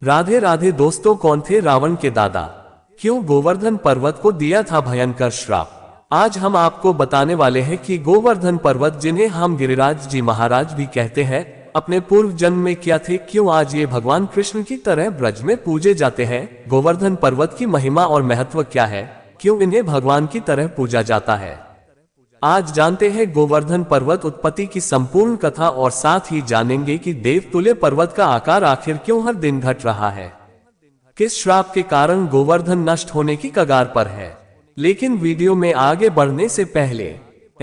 राधे राधे दोस्तों, कौन थे रावण के दादा? क्यों गोवर्धन पर्वत को दिया था भयंकर श्राप? आज हम आपको बताने वाले हैं कि गोवर्धन पर्वत, जिन्हें हम गिरिराज जी महाराज भी कहते हैं, अपने पूर्व जन्म में क्या थे, क्यों आज ये भगवान कृष्ण की तरह ब्रज में पूजे जाते हैं। गोवर्धन पर्वत की महिमा और महत्व क्या है, क्यों इन्हें भगवान की तरह पूजा जाता है, आज जानते हैं गोवर्धन पर्वत उत्पत्ति की संपूर्ण कथा, और साथ ही जानेंगे कि देवतुल्य पर्वत का आकार आखिर क्यों हर दिन घट रहा है, किस श्राप के कारण गोवर्धन नष्ट होने की कगार पर है। लेकिन वीडियो में आगे बढ़ने से पहले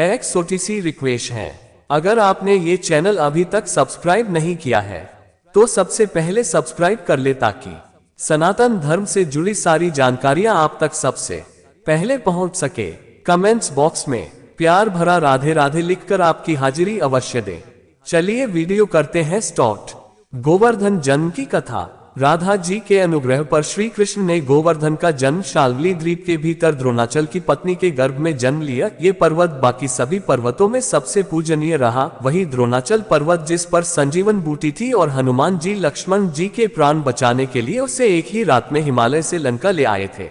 एक छोटी सी रिक्वेस्ट है, अगर आपने ये चैनल अभी तक सब्सक्राइब नहीं किया है तो सबसे पहले सब्सक्राइब कर ले, ताकि सनातन धर्म से जुड़ी सारी जानकारियां आप तक सबसे पहले पहुंच सके। कमेंट्स बॉक्स में प्यार भरा राधे राधे लिखकर आपकी हाजिरी अवश्य दें। चलिए वीडियो करते हैं स्टार्ट। गोवर्धन जन्म की कथा। राधा जी के अनुग्रह पर श्री कृष्ण ने गोवर्धन का जन्म शाल्मली द्वीप के भीतर द्रोणाचल की पत्नी के गर्भ में जन्म लिया। ये पर्वत बाकी सभी पर्वतों में सबसे पूजनीय रहा। वही द्रोणाचल पर्वत, जिस पर संजीवन बूटी थी और हनुमान जी लक्ष्मण जी के प्राण बचाने के लिए उसे एक ही रात में हिमालय से लंका ले आए थे।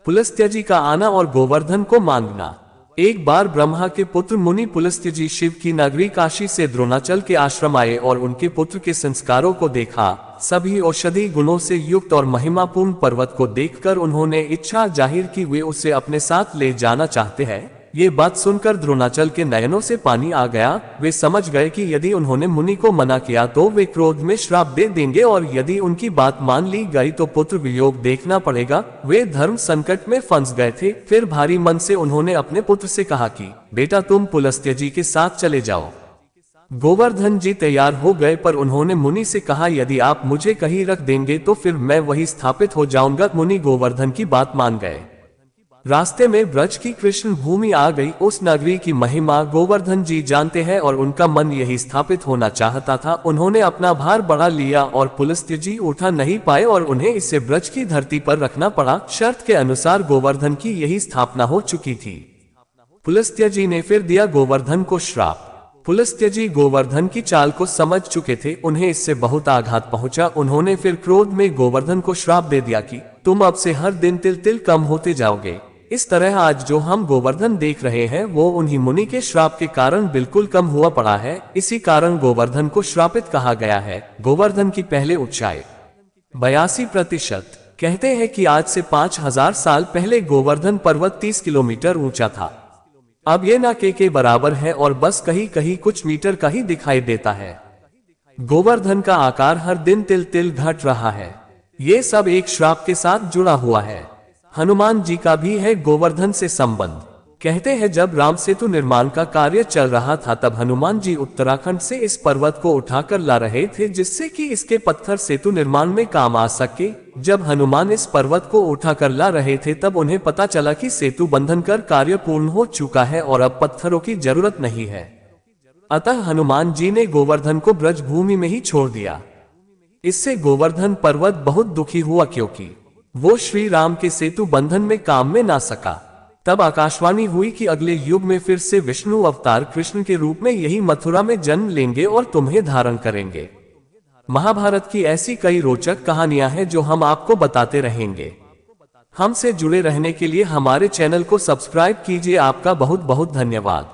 पुलस्त्य जी का आना और गोवर्धन को मांगना। एक बार ब्रह्मा के पुत्र मुनि पुलस्त्य जी शिव की नगरी काशी से द्रोणाचल के आश्रम आए और उनके पुत्र के संस्कारों को देखा। सभी औषधि गुणों से युक्त और महिमापूर्ण पर्वत को देखकर उन्होंने इच्छा जाहिर की वे उसे अपने साथ ले जाना चाहते हैं। ये बात सुनकर द्रोणाचल के नयनों से पानी आ गया। वे समझ गए कि यदि उन्होंने मुनि को मना किया तो वे क्रोध में श्राप दे देंगे, और यदि उनकी बात मान ली गई तो पुत्र वियोग देखना पड़ेगा। वे धर्म संकट में फंस गए थे। फिर भारी मन से उन्होंने अपने पुत्र से कहा कि बेटा, तुम पुलस्त्य जी के साथ चले जाओ। गोवर्धन जी तैयार हो गए, पर उन्होंने मुनि से कहा, यदि आप मुझे कहीं रख देंगे तो फिर मैं वहीं स्थापित हो जाऊंगा। मुनि गोवर्धन की बात मान गए। रास्ते में ब्रज की कृष्ण भूमि आ गई। उस नगरी की महिमा गोवर्धन जी जानते हैं और उनका मन यही स्थापित होना चाहता था। उन्होंने अपना भार बढ़ा लिया और पुलस्त्य जी उठा नहीं पाए और उन्हें इसे ब्रज की धरती पर रखना पड़ा। शर्त के अनुसार गोवर्धन की यही स्थापना हो चुकी थी। पुलस्त्य जी ने फिर दिया गोवर्धन को श्राप। पुलस्त्य जी गोवर्धन की चाल को समझ चुके थे, उन्हें इससे बहुत आघात पहुंचा। उन्होंने फिर क्रोध में गोवर्धन को श्राप दे दिया कि तुम अब से हर दिन तिल तिल कम होते जाओगे। इस तरह आज जो हम गोवर्धन देख रहे हैं वो उन्हीं मुनि के श्राप के कारण बिल्कुल कम हुआ पड़ा है। इसी कारण गोवर्धन को श्रापित कहा गया है। गोवर्धन की पहले ऊंचाई 82%। कहते हैं कि आज से 5000 साल पहले गोवर्धन पर्वत 30 किलोमीटर ऊंचा था। अब ये ना के बराबर है और बस कहीं कहीं कुछ मीटर का ही दिखाई देता है। गोवर्धन का आकार हर दिन तिल तिल घट रहा है। ये सब एक श्राप के साथ जुड़ा हुआ है। हनुमान जी का भी है गोवर्धन से संबंध। कहते हैं जब राम सेतु निर्माण का कार्य चल रहा था तब हनुमान जी उत्तराखंड से इस पर्वत को उठाकर ला रहे थे, जिससे कि इसके पत्थर सेतु निर्माण में काम आ सके। जब हनुमान इस पर्वत को उठाकर ला रहे थे तब उन्हें पता चला कि सेतु बंधन कर कार्य पूर्ण हो चुका है और अब पत्थरों की जरूरत नहीं है। अतः हनुमान जी ने गोवर्धन को ब्रज भूमि में ही छोड़ दिया। इससे गोवर्धन पर्वत बहुत दुखी हुआ, क्योंकि वो श्री राम के सेतु बंधन में काम में ना सका। तब आकाशवाणी हुई कि अगले युग में फिर से विष्णु अवतार कृष्ण के रूप में यही मथुरा में जन्म लेंगे और तुम्हें धारण करेंगे। महाभारत की ऐसी कई रोचक कहानियां हैं जो हम आपको बताते रहेंगे। हमसे जुड़े रहने के लिए हमारे चैनल को सब्सक्राइब कीजिए। आपका बहुत बहुत धन्यवाद।